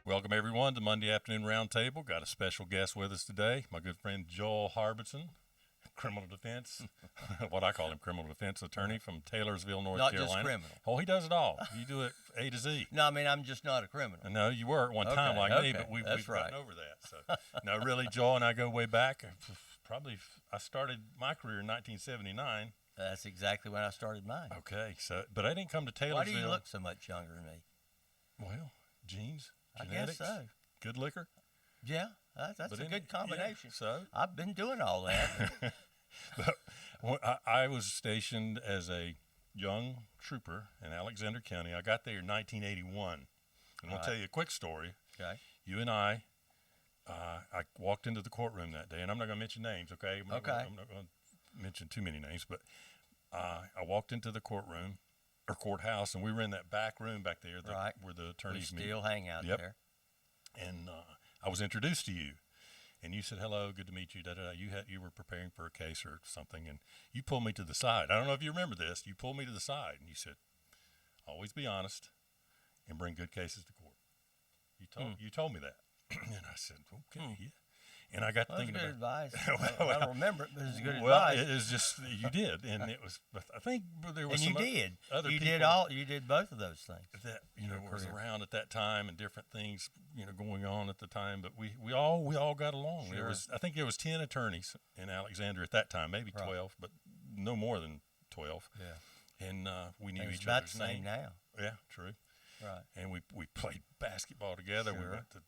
Welcome, everyone, to Monday Afternoon Roundtable. Got a special guest with us today, my good friend Joel Harbison, criminal defense, what I call him, criminal defense attorney from Taylorsville, North Not Carolina. just criminal. Oh, he does it all. You do it A to Z. No, I mean, I'm just not a criminal. No, you were at one time like me, okay, but we've that's right. gotten over that. So, no, really, Joel and I go way back. Probably, I started my career in 1979. That's exactly when I started mine. Okay, so, but I didn't come to Taylorsville. Why do you look so much younger than me? Well, genes, I genetics, guess so. good liquor. Yeah, that's a good combination. Yeah, so I've been doing all that. but I was stationed as a young trooper in Alexander County. I got there in 1981. And I'll tell you a quick story. Okay. You and I walked into the courtroom that day, and I'm not going to mention names, okay? I'm not going to mention too many names, but I walked into the courtroom or courthouse, and we were in that back room back there where the attorneys meet. We still hang out there. And I was introduced to you. And you said, hello, good to meet you, da-da-da. You were preparing for a case or something, and you pulled me to the side. I don't know if you remember this. You pulled me to the side, and you said, always be honest and bring good cases to court. You told me that. And I said, okay, yeah. And I got thinking good about advice. I don't remember it, but it's good well, advice. it was just, you did. And it was, I think there was and some you did. other you people. You did both of those things. That, was around at that time and different things, going on at the time. But we all got along. Sure. I think there was 10 attorneys in Alexander at that time, maybe 12, but no more than 12. Yeah. And we knew each about other's the same name. now. Yeah, true. Right. And we played basketball together. Sure. We went to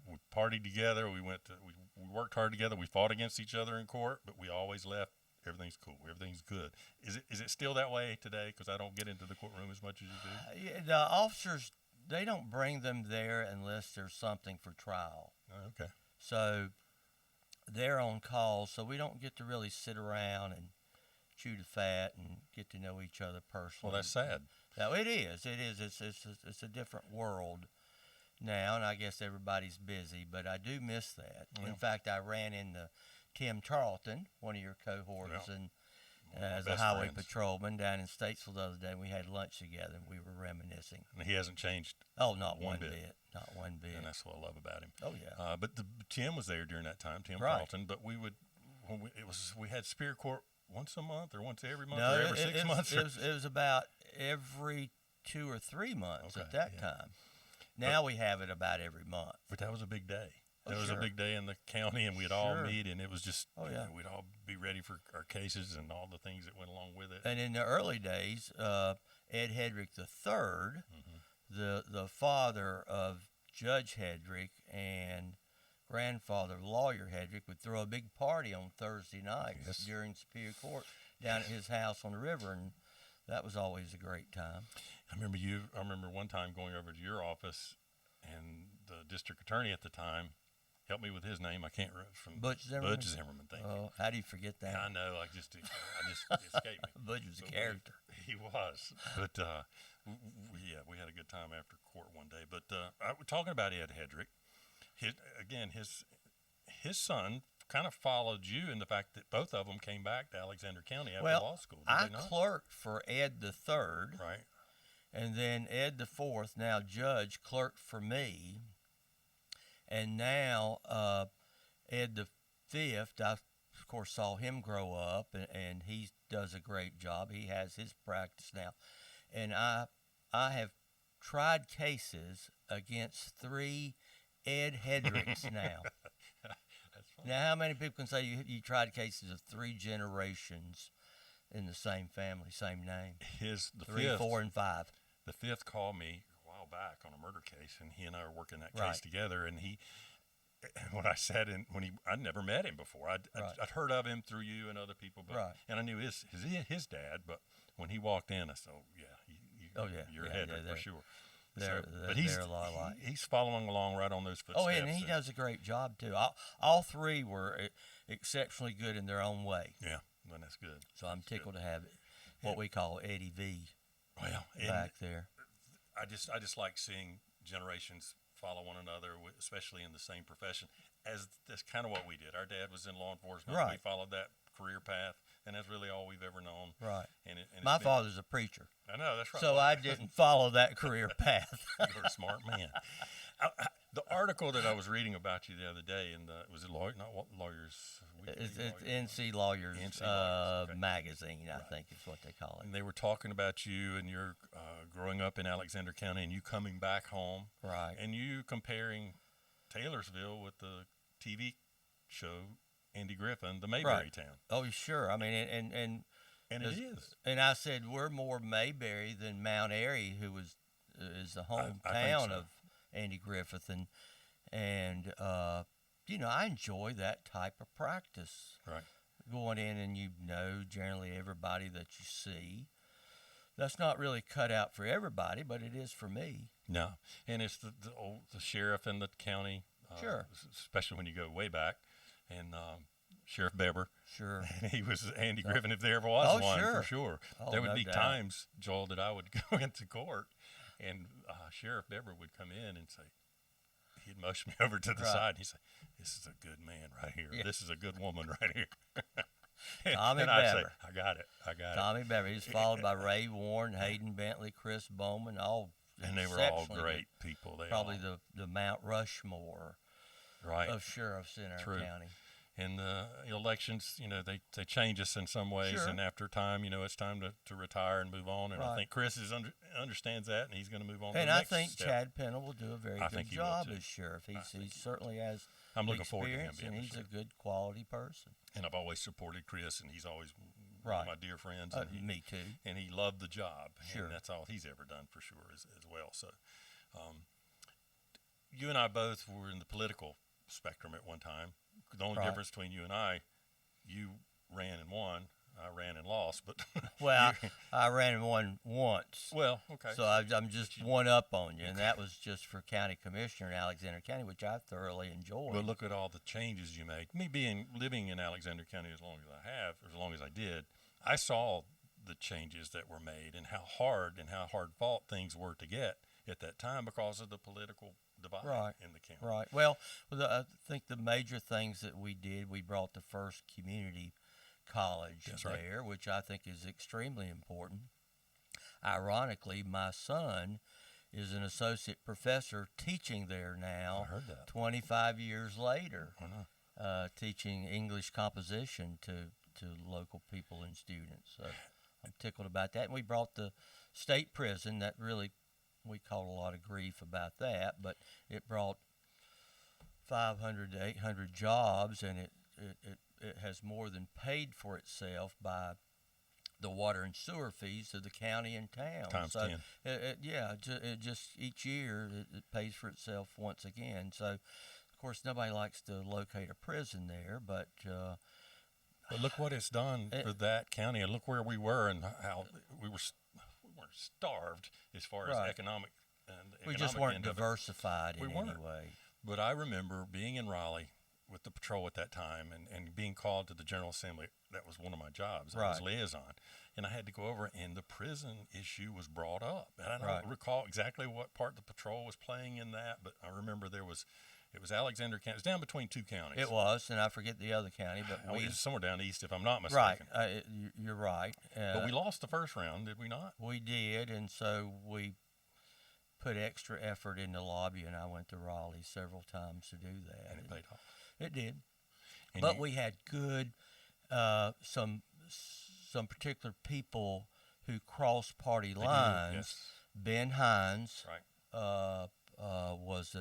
we partied together. We worked hard together. We fought against each other in court, but we always left. Everything's cool. Everything's good. Is it still that way today? Because I don't get into the courtroom as much as you do. Yeah, the officers, they don't bring them there unless there's something for trial. Oh, okay. So they're on call, so we don't get to really sit around and chew the fat and get to know each other personally. Well, that's sad. No, it is. It is. It's a different world now, and I guess everybody's busy, but I do miss that. Yeah. In fact, I ran into Tim Charlton, one of your cohorts, and as a highway patrolman down in Statesville the other day. We had lunch together, and we were reminiscing. And he hasn't changed. Oh, not one bit. Not one bit. And that's what I love about him. Oh yeah. But Tim was there during that time, Tim Charlton. But we had Superior Court once a month or once every month or every 6 months. It was about every 2 or 3 months at that time. Now we have it about every month. But that was a big day. It was sure. a big day in the county, and we'd all meet, and it was just, we'd all be ready for our cases and all the things that went along with it. And in the early days, Ed Hedrick III, the father of Judge Hedrick and grandfather Lawyer Hedrick, would throw a big party on Thursday nights during Superior Court down at his house on the river, and that was always a great time. I remember one time going over to your office, and the district attorney at the time helped me with his name. I can't remember from Butch Zimmerman. Butch Zimmerman. Thank you. Oh, how do you forget that? I know. I just it escaped me. Butch was a character. He was. But we had a good time after court one day. But we're talking about Ed Hedrick. His son kind of followed you in the fact that both of them came back to Alexander County after law school. I clerked for Ed the III. Right. And then Ed the IV, now judge, clerked for me. And now Ed the V, I, of course, saw him grow up, and he does a great job. He has his practice now. And I have tried cases against 3 Ed Hedricks now. That's funny. Now, how many people can say you tried cases of 3 generations in the same family, same name? The 3, 4, and 5. The 5th called me a while back on a murder case, and he and I were working that case together. And when I sat in, I'd never met him before. I'd heard of him through you and other people, and I knew his dad. But when he walked in, I said, you're a Hedrick for sure. But he's a lot alike. He's following along right on those footsteps. Oh, and he does a great job too. All 3 were exceptionally good in their own way. Yeah, well, that's good. So I'm tickled to have what we call Eddie V. Well, back there. I just like seeing generations follow one another, especially in the same profession. As that's kind of what we did. Our dad was in law enforcement. Right. We followed that career path, and that's really all we've ever known. Right. And my father's a preacher. I know, that's right. So I didn't follow that career path. You're a smart man. The article that I was reading about you the other day in the was it lawyer not lawyers Weekly, It's Lawyer- NC Lawyers, NC Lawyers, okay. magazine, I Right. think is what they call it. and they were talking about you and your growing up in Alexander County and you coming back home Right. and you comparing Taylorsville with the TV show Andy Griffin, the Mayberry Right. town, Oh, sure. I mean, and it is. and I said we're more Mayberry than Mount Airy, who is the I think hometown so. of Andy Griffith, and I enjoy that type of practice. Right. Going in and generally everybody that you see. That's not really cut out for everybody, but it is for me. No, and it's the sheriff in the county, Sure. especially when you go way back, and Sheriff Beber. Sure. And he was Andy Griffin if there ever was Oh, one, sure. for sure. Oh, There would no be doubt. times, Joel, that I would go into court, and Sheriff Beber would come in and say, he'd motion me over to the Right. side, and he'd say, "This is a good man right here. Yeah. This is a good woman right here." Tommy and I'd say, Beber. "I got it. I got Tommy Bever. He's followed by Ray Warren, Hayden Bentley, Chris Bowman, all it." And they were all exceptionally great people. They Probably all, the Mount Rushmore right. of sheriffs in our True. county. And the elections, they change us in some ways. Sure. And after time, it's time to retire and move on. And I Right. think Chris understands that, and he's going to move on. To And the I next think step. Chad Pennell will do a very I good think he will, job too. as sheriff. I He think he certainly has I'm looking forward to him experience, being and the he's a sheriff. good quality person. And I've always supported Chris, and he's always one Right. of my dear friends. And Me too. and he loved the job. Sure. And that's all he's ever done for sure as well. So, you and I both were in the political spectrum at one time. The only Right. difference between you and I, you ran and won. I ran and lost, but Well, I ran one once. well, okay. So I'm just one up on you, and that was just for county commissioner in Alexander County, which I thoroughly enjoyed. But look at all the changes you made. Me living in Alexander County as long as I have, or as long as I did, I saw the changes that were made and how hard fought things were to get at that time because of the political divide Right. in the county. Right. Well, I think the major things that we did, we brought the first community college That's right. there, which I think is extremely important. Ironically, my son is an associate professor teaching there I now, heard that. 25 years later, I know. teaching English composition to local people and students. So I'm tickled about that. And we brought the state prison that really, we caught a lot of grief about that, but it brought 500 to 800 jobs, and it has more than paid for itself by the water and sewer fees of the county and town. Times so 10. it just each year it pays for itself once again. So of course nobody likes to locate a prison there, but But look what it's done for that county, and look where we were, and how we weren't starved as far as Right. economic. And the we just economic weren't end of it. diversified We in weren't. any way. But I remember being in Raleigh with the patrol at that time and being called to the General Assembly. That was one of my jobs. I was Right. liaison. And I had to go over, and the prison issue was brought up. And I don't Right. recall exactly what part the patrol was playing in that, but I remember it was Alexander County. It was down between two counties. It was, and I forget the other county, but It was somewhere down east, if I'm not right. mistaken. You're right. But we lost the first round, did we not? We did, and so we put extra effort into lobbying. I went to Raleigh several times to do that. And it paid off. It did. And But you- we had good, some particular people who crossed party they did, lines. yes. Ben Hines Right. was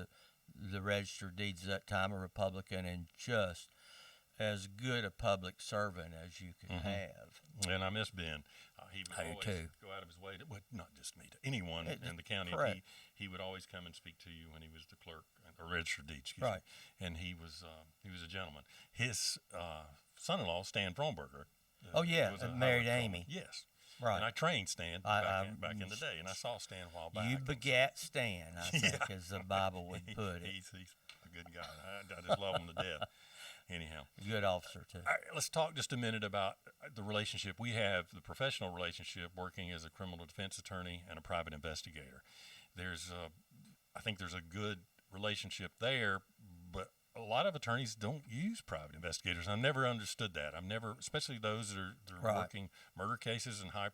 the registered deeds at that time, a Republican, and just as good a public servant as you could Mhm. have. And I miss Ben. He would I do always too. go out of his way to, well, not just me, to anyone It- in the county. correct. He would always come and speak to you when he was the clerk or registered deed, excuse Right. me. And he was a gentleman. His son-in-law, Stan Fromberger. Oh, yeah, was a married highway Amy. patrolman. Yes. Right. And I trained Stan back in the day, and I saw Stan a while back. You and begat Stan, I think, Yeah. as the Bible would put it. He's a good guy. I just love him to death. Anyhow. Good officer, too. All right, let's talk just a minute about the relationship we have, the professional relationship, working as a criminal defense attorney and a private investigator. I think there's a good relationship there, but a lot of attorneys don't use private investigators. I've never understood that. Especially those that are Right. working murder cases and high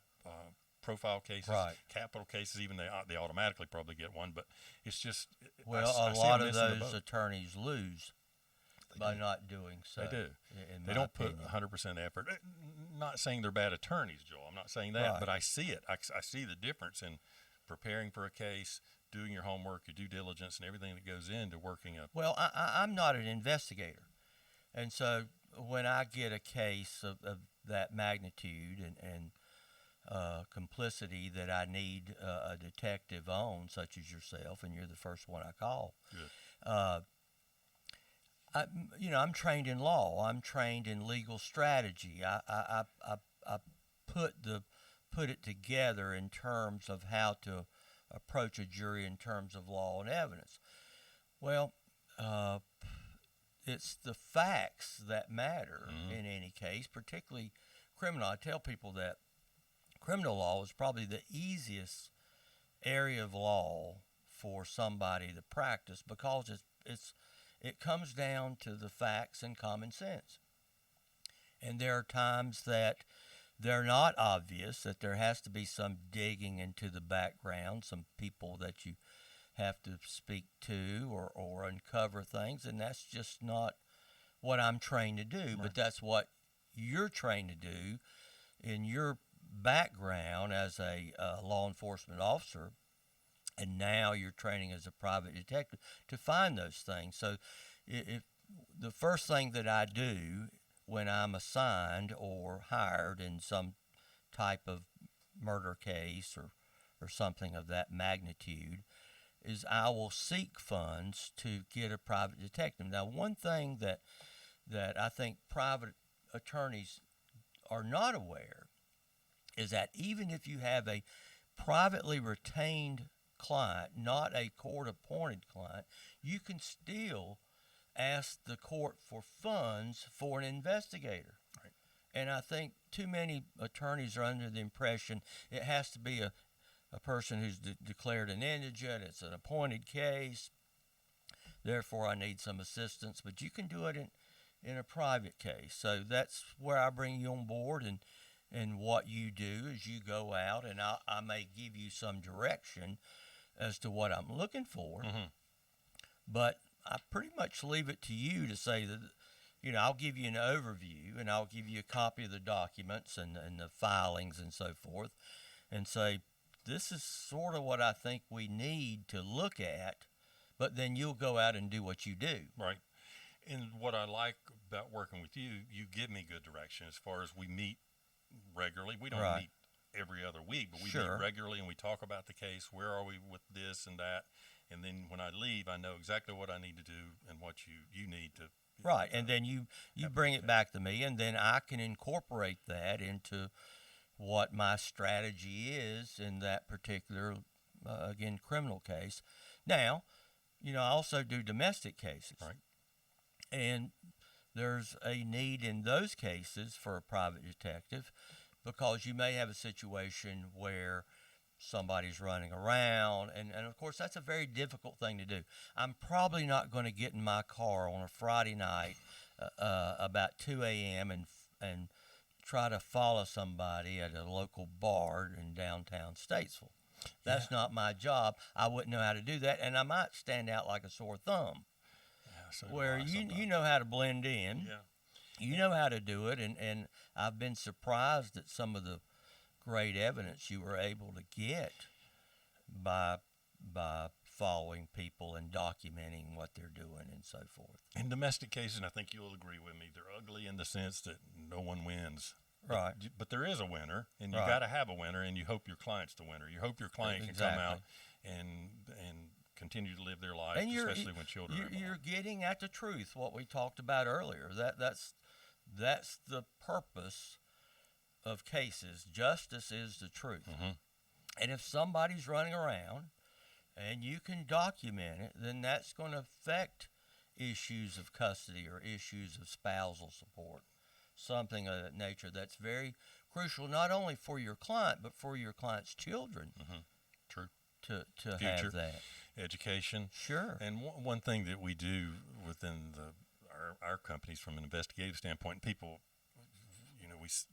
profile cases, Right. capital cases. Even they automatically probably get one, but it's just Well, I a see lot them of missing the those boat. attorneys lose by not doing so. They do. In They my don't put opinion. 100% effort. Not saying they're bad attorneys, Joel. I'm not saying that, Right. but I see it. I see the difference in preparing for a case, doing your homework, your due diligence, and everything that goes into working a. Well, I'm not an investigator, and so when I get a case of that magnitude and complicity that I need a detective on, such as yourself, and you're the first one I call. Good. I'm trained in law. I'm trained in legal strategy. I put it together in terms of how to approach a jury in terms of law and evidence. Well, it's the facts that matter in any case, particularly criminal. I tell people that criminal law is probably the easiest area of law for somebody to practice because it comes down to the facts and common sense. And there are times that they're not obvious, that there has to be some digging into the background, some people that you have to speak to or uncover things, and that's just not what I'm trained to do. Right. But that's what you're trained to do in your background as a law enforcement officer, and now you're training as a private detective to find those things. So if the first thing that I do when I'm assigned or hired in some type of murder case or something of that magnitude is I will seek funds to get a private detective. Now, one thing that I think private attorneys are not aware is that even if you have a privately retained client, not a court-appointed client, you can still ask the court for funds for an investigator. Right. And I think too many attorneys are under the impression it has to be a person who's declared an indigent, it's an appointed case, therefore I need some assistance. But you can do it in a private case. So that's where I bring you on board, and what you do is you go out, and I may give you some direction as to what I'm looking for, but I pretty much leave it to you to say that, I'll give you an overview, and I'll give you a copy of the documents and the filings and so forth, and say, this is sort of what I think we need to look at, but then you'll go out and do what you do. Right. And what I like about working with you, you give me good direction as far as we meet regularly. We don't Right. meet every other week, but we Sure. meet regularly and we talk about the case. Where are we with this and that? And then when I leave, I know exactly what I need to do and what you need to. Right, and then you bring it back to me, and then I can incorporate that into what my strategy is in that particular, again, criminal case. Now, I also do domestic cases. Right. And there's a need in those cases for a private detective because you may have a situation where somebody's running around, and of course that's a very difficult thing to do. I'm probably not going to get in my car on a Friday night about 2 a.m. and try to follow somebody at a local bar in downtown Statesville. That's not my job. I wouldn't know how to do that, and I might stand out like a sore thumb. Yeah, so Where do I you sometimes. know how to blend in. Yeah. You know how to do it, and I've been surprised at some of the great evidence you were able to get by following people and documenting what they're doing and so forth. In domestic cases, and I think you'll agree with me, they're ugly in the sense that no one wins. Right. But there is a winner, and you Right. got to have a winner, and you hope your client's the winner. You hope your client can come out and continue to live their life, And especially when children are involved. you're getting at the truth, what we talked about earlier. That's the purpose of cases. Justice is the truth. And if somebody's running around and you can document it, then that's going to affect issues of custody or issues of spousal support, something of that nature that's very crucial not only for your client but for your client's children. True. To Future. have that. Education. Sure. And one thing that we do within our companies from an investigative standpoint, people,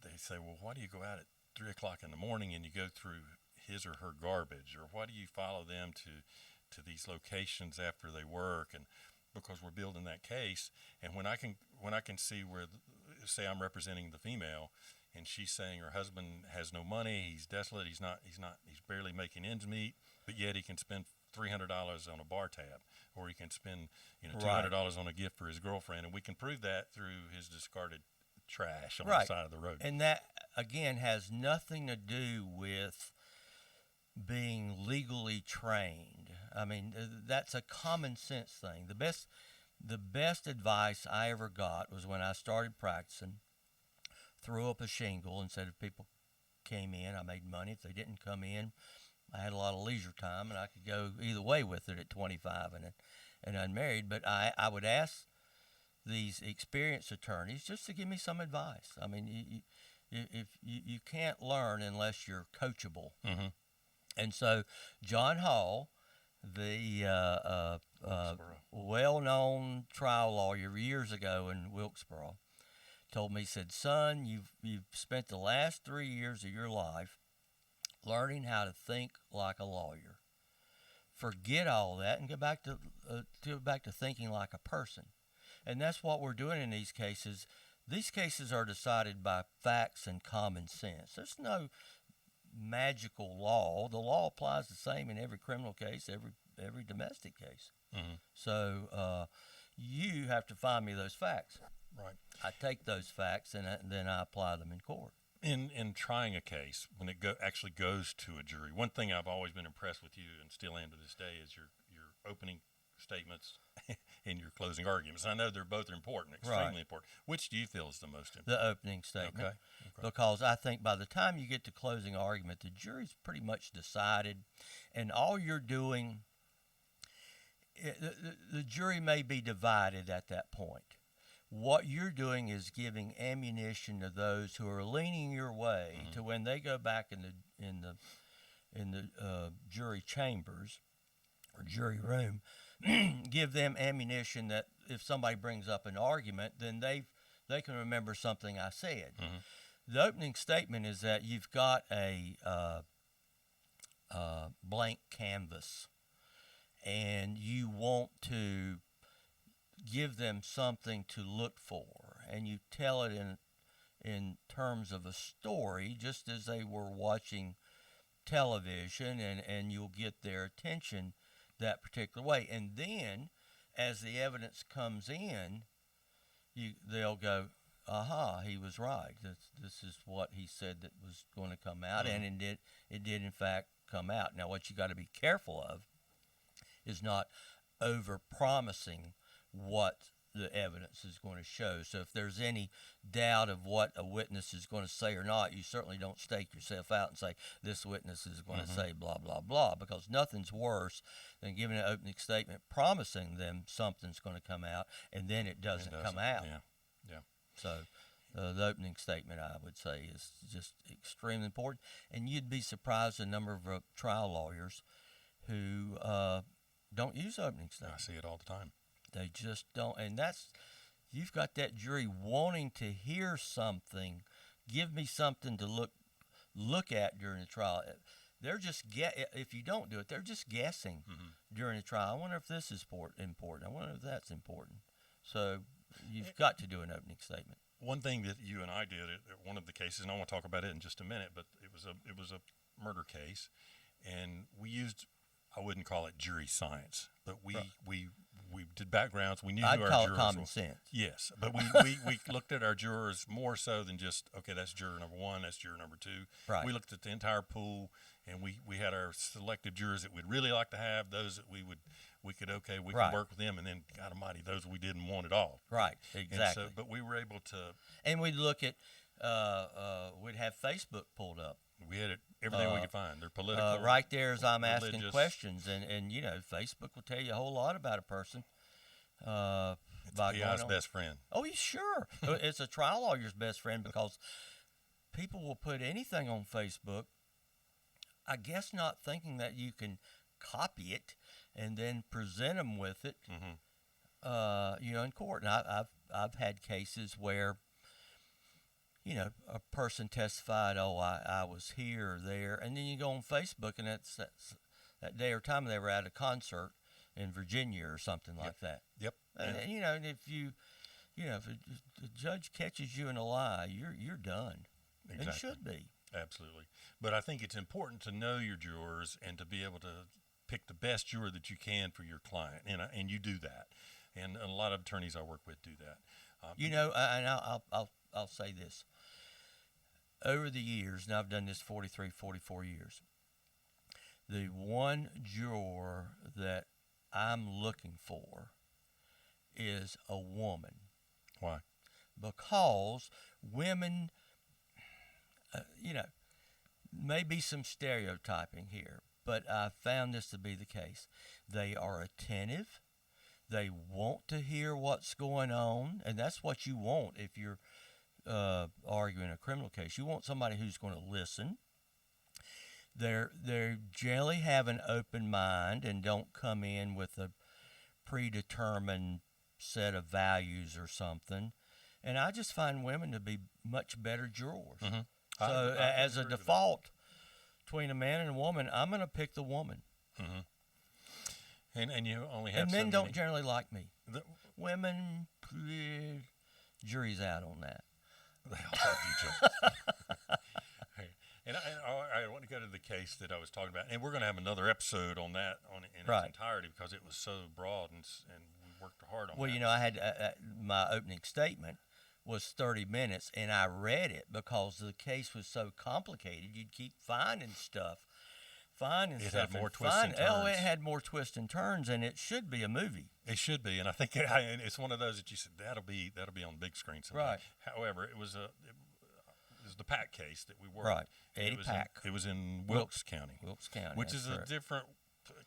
they say, well, why do you go out at 3 o'clock in the morning and you go through his or her garbage, or why do you follow them to these locations after they work? And because we're building that case, and when I can see where, say I'm representing the female, and she's saying her husband has no money, he's desolate, he's barely making ends meet, but yet he can spend $300 on a bar tab, or he can spend $200 on a gift for his girlfriend, and we can prove that through his discarded trash on the side of the road. And that again has nothing to do with being legally trained. I mean, that's a common sense thing. The best advice I ever got was when I started practicing. Threw up a shingle and said if people came in, I made money. If they didn't come in, I had a lot of leisure time, and I could go either way with it at 25 and unmarried. But I would ask these experienced attorneys just to give me some advice. I mean, you can't learn unless you're coachable. Mm-hmm. And so John Hall, the well-known trial lawyer years ago in Wilkesboro, told me, he said, son, you've spent the last 3 years of your life learning how to think like a lawyer. Forget all that and get back to thinking like a person. And that's what we're doing in these cases. These cases are decided by facts and common sense. There's no magical law. The law applies the same in every criminal case, every domestic case. Mm-hmm. So you have to find me those facts. Right. I take those facts and then I apply them in court. In trying a case, when it actually goes to a jury, one thing I've always been impressed with you and still am to this day is your opening statements and your closing arguments. I know they're both important, extremely important. Which do you feel is the most important? The opening statement. Okay. Because I think by the time you get to closing argument, the jury's pretty much decided, and all you're doing, the jury may be divided at that point. What you're doing is giving ammunition to those who are leaning your way to when they go back in the jury chambers or jury room, give them ammunition that if somebody brings up an argument, then they can remember something I said. Mm-hmm. The opening statement is that you've got a blank canvas, and you want to give them something to look for, and you tell it in terms of a story, just as they were watching television, and you'll get their attention that particular way. And then, as the evidence comes in, they'll go, aha, he was right. This is what he said that was going to come out, and it did in fact come out. Now, what you got to be careful of is not over-promising what the evidence is going to show. So if there's any doubt of what a witness is going to say or not, you certainly don't stake yourself out and say, this witness is going to say blah, blah, blah, because nothing's worse than giving an opening statement promising them something's going to come out, and then it doesn't come out. Yeah. So the opening statement, I would say, is just extremely important. And you'd be surprised the number of trial lawyers who don't use opening statements. I see it all the time. They just don't. And you've got that jury wanting to hear something. Give me something to look at during the trial. They're just if you don't do it, they're just guessing during the trial. I wonder if this is important. I wonder if that's important. So you've got to do an opening statement. One thing that you and I did at one of the cases, and I want to talk about it in just a minute, but it was a murder case, and we used, I wouldn't call it jury science, but we did backgrounds. We knew who our jurors were. I'd call it common sense. Yes, but we looked at our jurors more so than just, okay, that's juror number one, that's juror number two. Right. We looked at the entire pool, and we had our selected jurors that we'd really like to have, those that we could Right. work with them, and then, God almighty, those we didn't want at all. Right, exactly. And so, but we were able to. And we'd look at, we'd have Facebook pulled up. We had everything we could find. They're political. Right there as I'm asking religious. questions. And Facebook will tell you a whole lot about a person. It's PI's best friend. Oh, yeah, sure. It's a trial lawyer's best friend, because people will put anything on Facebook, I guess not thinking that you can copy it and then present them with it, in court. And I've had cases where, a person testified, oh, I was here or there, and then you go on Facebook and that's that day or time they were at a concert in Virginia or something like that. Yep. And and if if the judge catches you in a lie, you're done. Exactly. It should be. Absolutely. But I think it's important to know your jurors and to be able to pick the best juror that you can for your client, and you do that. And a lot of attorneys I work with do that. And I'll say this. Over the years, and I've done this 43, 44 years, the one juror that I'm looking for is a woman. Why? Because women, maybe some stereotyping here, but I found this to be the case. They are attentive. They want to hear what's going on, and that's what you want if you're arguing a criminal case. You want somebody who's going to listen. They generally have an open mind and don't come in with a predetermined set of values or something. And I just find women to be much better jurors. Mm-hmm. So as a default between a man and a woman, I'm going to pick the woman. Mm-hmm. And you only have and men so don't many. generally like me. Women, jury's out on that. They all love you, Joe. And I want to go to the case that I was talking about, and we're going to have another episode on that in its entirety because it was so broad and we worked hard on. Well, that. I had my opening statement was 30 minutes, and I read it because the case was so complicated. You'd keep finding stuff. It had more twists and turns. Oh, it had more twists and turns, and it should be a movie. It should be, and I think it's one of those that you said that'll be on the big screen someday. Right. However, it was the Pack case that we worked. Right. Eddie Pack. It was in Wilkes County. Wilkes County, which is correct. A different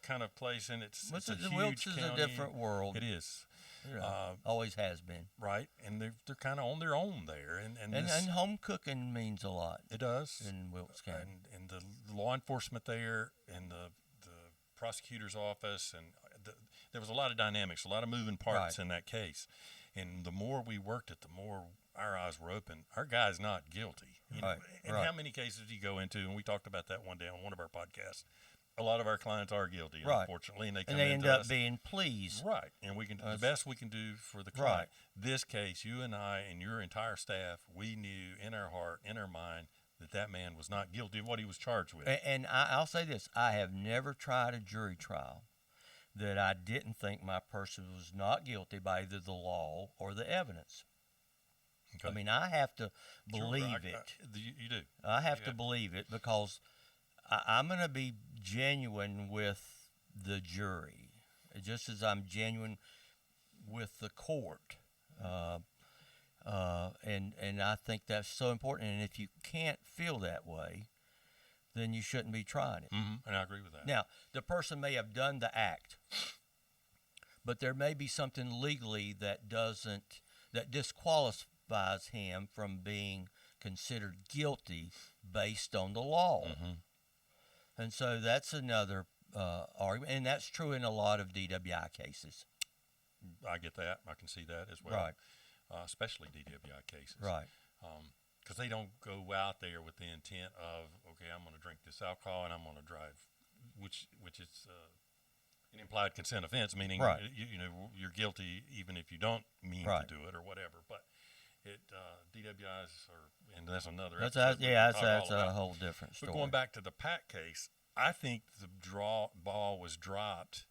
kind of place, and it's a huge Wilkes is county. a different world. It is. Always has been. Right, and they're kind of on their own there, and home cooking means a lot. It does in Wilkes County, and the law enforcement there, and the prosecutor's office, and there was a lot of dynamics, a lot of moving parts in that case, and the more we worked it, the more our eyes were open. Our guy's not guilty, how many cases do you go into? And we talked about that one day on one of our podcasts. A lot of our clients are guilty, unfortunately, and they end up being pleased. Right, and we can do the best we can do for the client. Right. This case, you and I and your entire staff, we knew in our heart, in our mind, that man was not guilty of what he was charged with. And I'll say this: I have never tried a jury trial that I didn't think my person was not guilty by either the law or the evidence. Okay. I mean, I have to believe it. You do. I have to believe it because I'm going to be genuine with the jury, just as I'm genuine with the court. And I think that's so important. And if you can't feel that way, then you shouldn't be trying it. Mm-hmm. And I agree with that. Now, the person may have done the act, but there may be something legally that disqualifies him from being considered guilty based on the law. Mm-hmm. And so that's another argument, and that's true in a lot of DWI cases. I get that. I can see that as well. Right. Especially DWI cases. Right. Because they don't go out there with the intent of, okay, I'm going to drink this alcohol and I'm going to drive, which is an implied consent offense, meaning you're guilty even if you don't mean to do it or whatever. But DWIs and that's another episode. That's a whole different story. But going back to the Pack case, I think the ball was dropped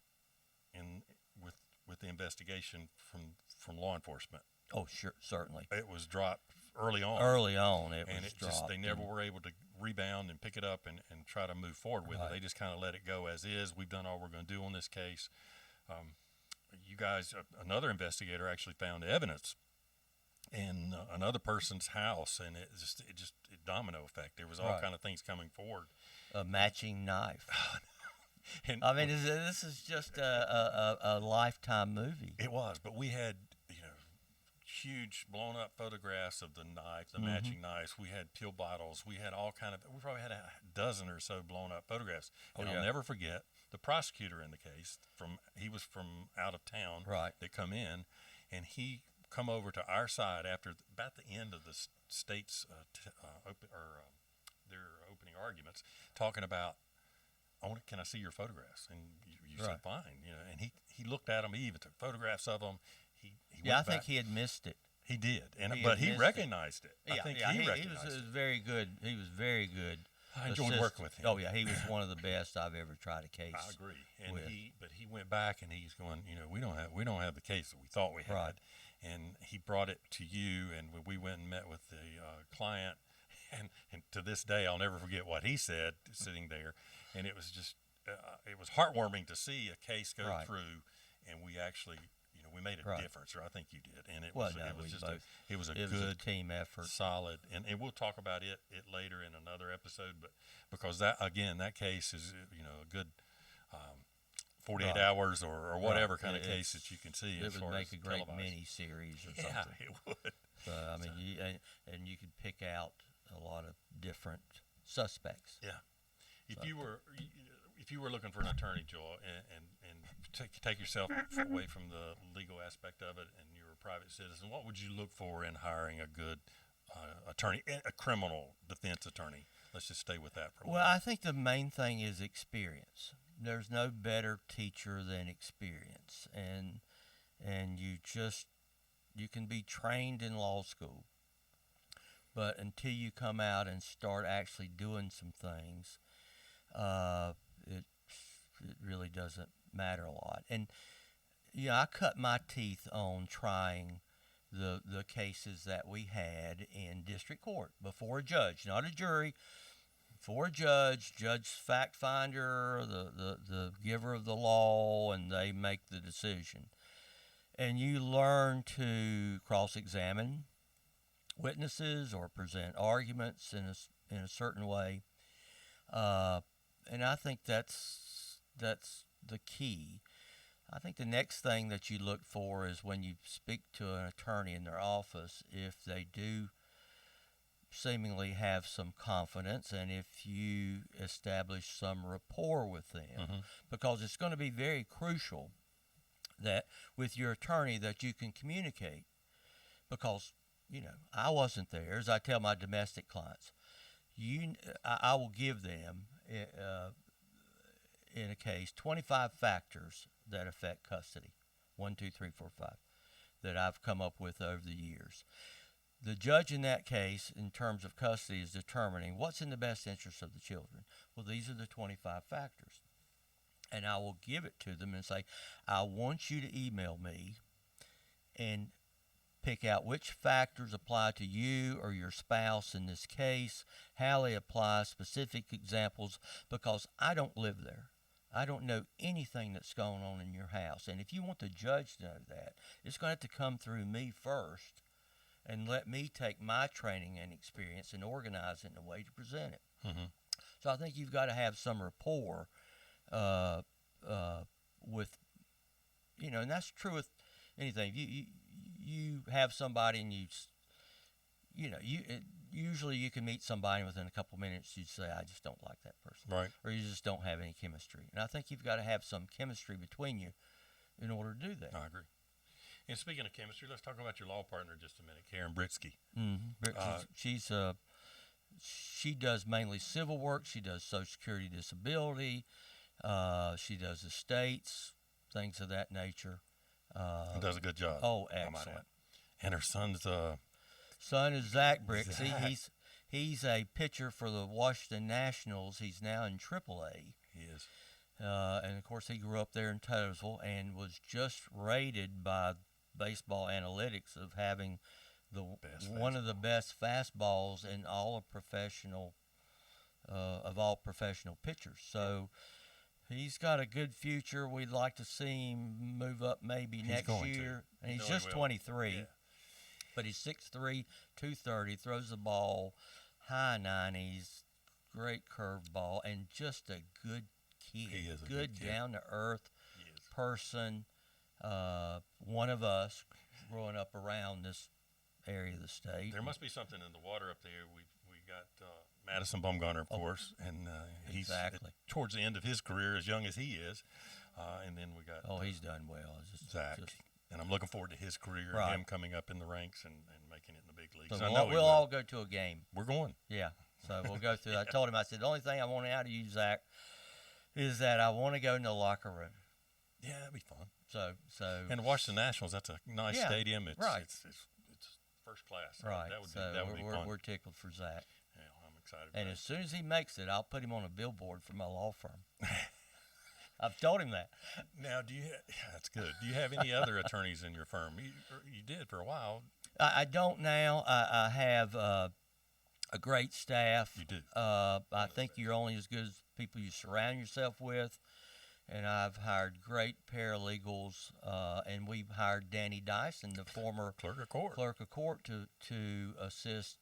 with the investigation from law enforcement. Oh, sure, certainly. It was dropped early on. They never were able to rebound and pick it up and try to move forward with it. They just kind of let it go as is. We've done all we're going to do on this case. You guys, another investigator actually found evidence in another person's house, and it domino effect. There was all kind of things coming forward. A matching knife. And I mean, this is just a Lifetime movie. It was, but we had huge blown up photographs of the knife, the matching knives. We had pill bottles. We had all kind of. We probably had a dozen or so blown up photographs. And I'll never forget the prosecutor in the case. He was from out of town. Right. That come in, and he come over to our side after about the end of the state's their opening arguments, talking about, can I see your photographs? And you Right. said fine, And he looked at them. He even took photographs of them. He Yeah, I went think back. he had missed it. He did, He but had he missed it. recognized it. I Yeah, think yeah, he he recognized was it. very good. He was very good. I enjoyed assist- working with him. Oh yeah, he was one of the best I've ever tried a case. I agree. And with. he went back and he's going, we don't have the case that we thought we had. Right. And he brought it to you, and we went and met with the client, and to this day I'll never forget what he said sitting there, and it was just it was heartwarming to see a case go Right. through, and we actually we made a Right. difference, or I think you did, and it Well, was no, it was we just both- it was a It was good a team effort. solid, and we'll talk about it later in another episode, but because that case is a good 48 Right. hours or whatever kind of It- case that you can see It as would far make as a great televised. mini series or Yeah, something. it would. So, I mean, and you could pick out a lot of different suspects. Yeah. If you were looking for an attorney, Joel, and take yourself away from the legal aspect of it, and you're a private citizen, what would you look for in hiring a good attorney, a criminal defense attorney? Let's just stay with that for a Well, while. I think the main thing is experience. There's no better teacher than experience, and you can be trained in law school, but until you come out and start actually doing some things, it really doesn't matter a lot. And I cut my teeth on trying the cases that we had in district court before a judge, not a jury. For a judge fact finder, the giver of the law, and they make the decision. And you learn to cross-examine witnesses or present arguments in a certain way, and I think that's the key. I think the next thing that you look for is when you speak to an attorney in their office, if they do seemingly have some confidence, and if you establish some rapport with them, because it's going to be very crucial that with your attorney that you can communicate, because I wasn't there. As I tell my domestic clients, I will give them in a case 25 factors that affect custody, 1, 2, 3, 4, 5, that I've come up with over the years. The judge in that case, in terms of custody, is determining what's in the best interest of the children. Well, these are the 25 factors. And I will give it to them and say, I want you to email me and pick out which factors apply to you or your spouse in this case, how they apply, specific examples, because I don't live there. I don't know anything that's going on in your house. And if you want the judge to know that, it's going to have to come through me first, and let me take my training and experience and organize it in a way to present it. So I think you've got to have some rapport with, and that's true with anything. You have somebody, and usually you can meet somebody within a couple minutes. You say, I just don't like that person, Right. or you just don't have any chemistry. And I think you've got to have some chemistry between you in order to do that. I agree. And speaking of chemistry, let's talk about your law partner just a minute, Karen Britsky. She does mainly civil work. She does Social Security disability. She does estates, things of that nature. Does a good job. Oh, I might excellent. add. And her son's Son is Zach Brixey. Zach. He's a pitcher for the Washington Nationals. He's now in AAA. he is. And of course, he grew up there in Tazewell and was just rated by Baseball Analytics of having one of the best fastballs in all of all professional pitchers. So he's got a good future. We'd like to see him move up maybe He's next going to. year. And You he's know he just will. 23. Yeah. But he's 6'3", 230, throws the ball high 90s, great curved ball, and just a good kid. He is a good kid. Down-to-earth He is. person. One of us growing up around this area of the state. There must be something in the water up there. We got Madison Bumgarner, of course, and he's Exactly. towards the end of his career, as young as he is. And then we got Oh, he's done well. It's Zach. just And I'm looking forward to his career Right. and him coming up in the ranks and making it in the big leagues. So I know we'll all go to a game. We're going. Yeah. So we'll go through. I told him, I said, the only thing I want out of you, Zach, is that I want to go in the locker room. Yeah, that'd be fun. So And to watch the Nationals, that's a nice Yeah, stadium. It's, right. it's first class. Right. That would be fun. We're tickled for Zach. Yeah, I'm excited. And about as soon as he makes it, I'll put him on a billboard for my law firm. I've told him that. Now, that's good. Do you have any other attorneys in your firm? You did for a while. I don't now. I have a great staff. You do. I think you're only as good as people you surround yourself with. And I've hired great paralegals, and we've hired Danny Dyson, the former Clerk of court, to assist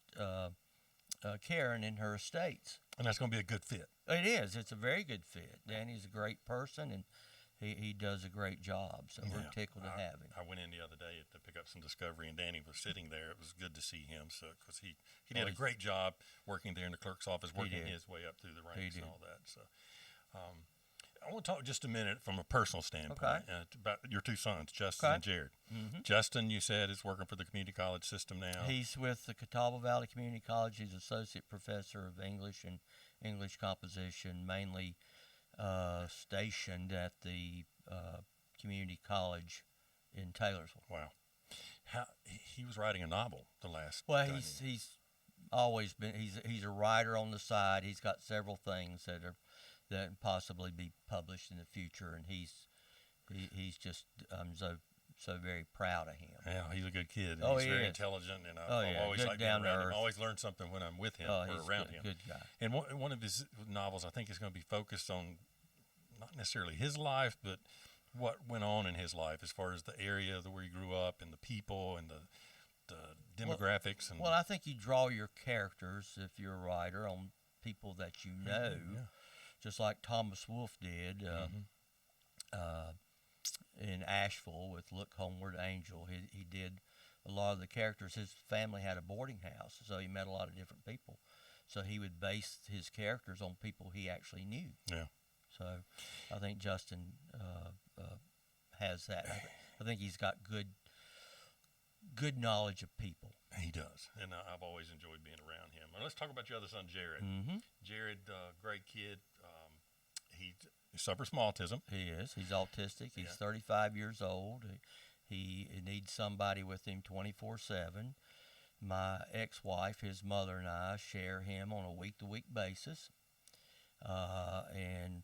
Karen in her estates. And that's going to be a good fit. It is. It's a very good fit. Danny's a great person, and he does a great job. So we're tickled to have him. I went in the other day to pick up some discovery, and Danny was sitting there. It was good to see him, because he did a great job working there in the clerk's office, working his way up through the ranks and all that. So. I want to talk just a minute from a personal standpoint about your two sons, Justin and Jared. Mm-hmm. Justin, you said, is working for the community college system now. He's with the Catawba Valley Community College. He's associate professor of English and English composition, mainly stationed at the community college in Taylorsville. Wow. He was writing a novel the last. Well, he's always been. He's a writer on the side. He's got several things that possibly be published in the future, and he's just I'm so very proud of him. Yeah, he's a good kid. Oh, he's he very is. intelligent, and Oh, I yeah, always good like being down to around him. earth. I always learn something when I'm with him or He's around good, him. good guy. And one of his novels, I think, is going to be focused on not necessarily his life, but what went on in his life as far as the area where he grew up and the people and the demographics. Well, I think you draw your characters, if you're a writer, on people that you know, just like Thomas Wolfe did in Asheville with Look Homeward Angel. He did a lot of the characters. His family had a boarding house, so he met a lot of different people. So he would base his characters on people he actually knew. Yeah. So I think Justin has that. I think he's got good knowledge of people. He does, and I've always enjoyed being around him. Now, let's talk about your other son, Jared. Mm-hmm. Jared, great kid. He suffers from autism. He is. He's autistic. He's 35 years old. He needs somebody with him 24/7. My ex-wife, his mother, and I share him on a week-to-week basis, and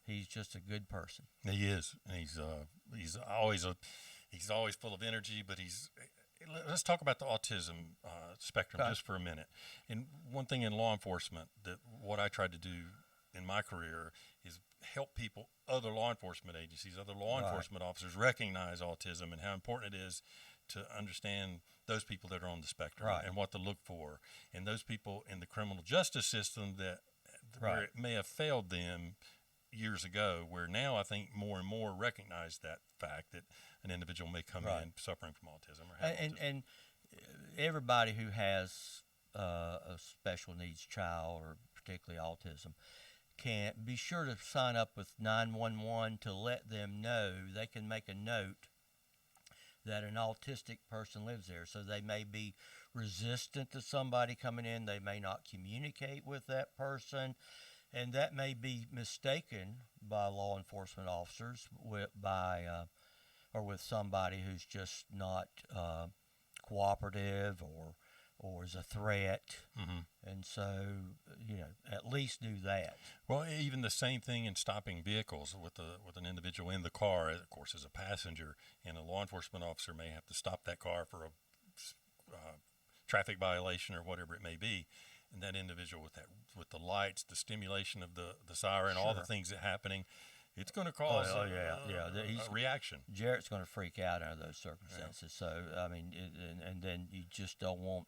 he's just a good person. He is. He's always full of energy, but let's talk about the autism spectrum just for a minute. And one thing in law enforcement what I tried to do in my career is help people, other law enforcement agencies, other law enforcement officers recognize autism and how important it is to understand those people that are on the spectrum and what to look for, and those people in the criminal justice system where it may have failed them years ago, where now I think more and more recognize that fact that an individual may come in suffering from autism or have autism. And everybody who has a special needs child, or particularly autism, can be sure to sign up with 911 to let them know. They can make a note that an autistic person lives there. So they may be resistant to somebody coming in. They may not communicate with that person. And that may be mistaken by law enforcement officers or with somebody who's just not cooperative or is a threat. Mm-hmm. And so, at least do that. Well, even the same thing in stopping vehicles with an individual in the car, of course, as a passenger, and a law enforcement officer may have to stop that car for a traffic violation or whatever it may be. And that individual with the lights, the stimulation of the siren, all the things that are happening, it's going to cause a reaction. Jarrett's going to freak out under those circumstances. So, I mean, and then you just don't want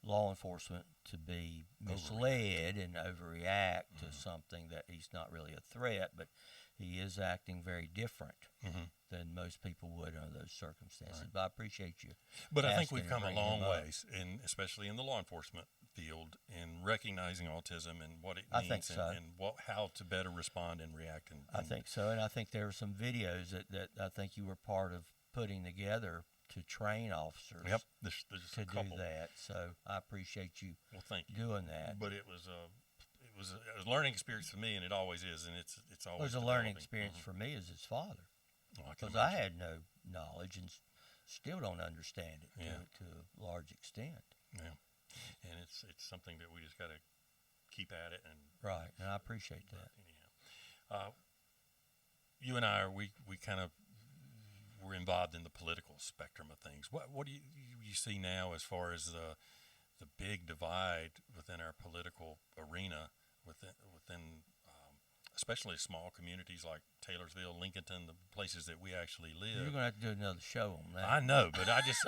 law enforcement to be misled and overreact to something that he's not really a threat, but he is acting very different than most people would under those circumstances. But I appreciate you. But I think we've come a long ways, especially in the law enforcement field, in recognizing autism and what it means, I think so. and how to better respond and react. I think so, and I think there were some videos that I think you were part of putting together to train officers Yep. There's to a do couple. that. So I appreciate you Well, thank you. doing that. But it was a learning experience for me, and it always is, and it's It always was a learning developing. experience for me as his father, Well, I can because I imagine. had no knowledge and still don't understand it Yeah. to a large extent. Yeah, and it's something that we just got to keep at it. And Right, and I appreciate that. anyhow, you and I are we kind of were involved in the political spectrum of things. What do you see now as far as the big divide within our political arena within especially small communities like Taylorsville, Lincolnton, the places that we actually live. You're going to have to do another show on that. I know, but I just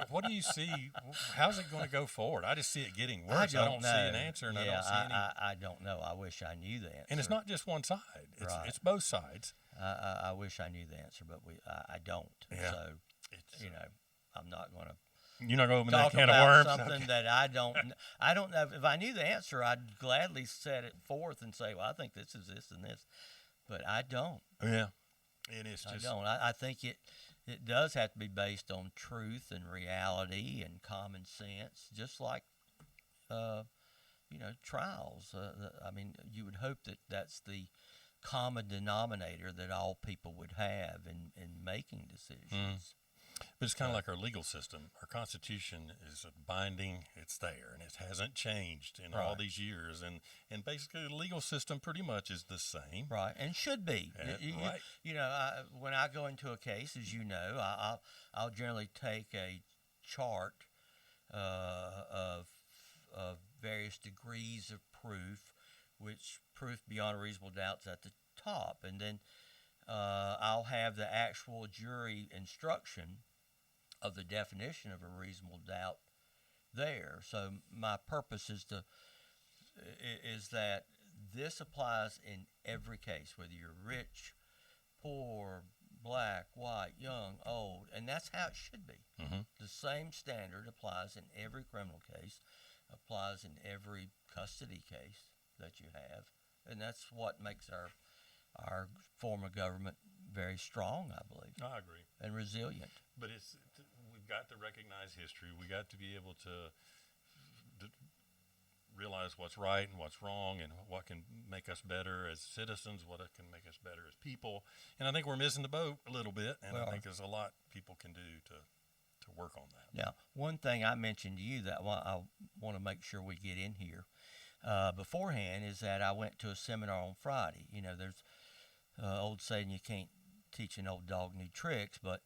what do you see? How's it going to go forward? I just see it getting worse. I don't know. see an answer, and I don't see any. I don't know. I wish I knew the answer. And it's not just one side; Right. it's both sides. I wish I knew the answer, but I don't. Yeah. So It's, I'm not going to you're not going to open that talk can of about worms. something Okay. that I don't know. If I knew the answer, I'd gladly set it forth and say, well, I think this is this and this, but I don't. Yeah, and it's just I don't. I think it does have to be based on truth and reality and common sense, just like trials. I mean, you would hope that that's the common denominator that all people would have in making decisions. But it's kind of like our legal system. Our Constitution is binding. It's there, and it hasn't changed in all Right. these years. And basically, the legal system pretty much is the same. Right, and should be. Right. When I go into a case, as you know, I'll generally take a chart of various degrees of proof, which proof beyond a reasonable doubt is at the top, and then I'll have the actual jury instruction of the definition of a reasonable doubt there. So my purpose is that this applies in every case, whether you're rich, poor, black, white, young, old, and that's how it should be. Mm-hmm. The same standard applies in every criminal case, applies in every custody case that you have, and that's what makes our form of government very strong, I believe, I agree. and resilient. But we've got to recognize history. We got to be able to realize what's right and what's wrong, and what can make us better as citizens, what can make us better as people. And I think we're missing the boat a little bit, and I think there's a lot people can do to work on that. Now, one thing I mentioned to you that I want to make sure we get in here beforehand is that I went to a seminar on Friday. There's old saying, you can't teach an old dog new tricks, but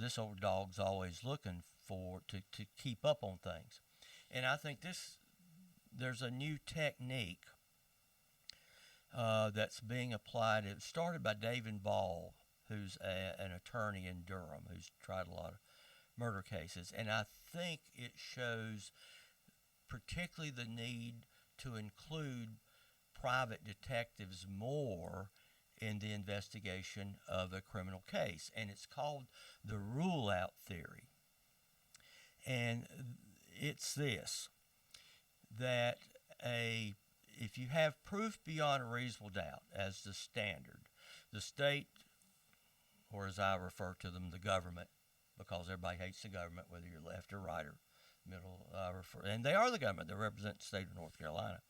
this old dog's always looking to keep up on things. And I think there's a new technique that's being applied. It was started by David Ball, who's an attorney in Durham, who's tried a lot of murder cases. And I think it shows particularly the need to include private detectives more in the investigation of a criminal case. And it's called the rule-out theory. And it's this, that if you have proof beyond a reasonable doubt as the standard, the state, or as I refer to them, the government, because everybody hates the government, whether you're left or right or middle, and they are the government. They represent the state of North Carolina,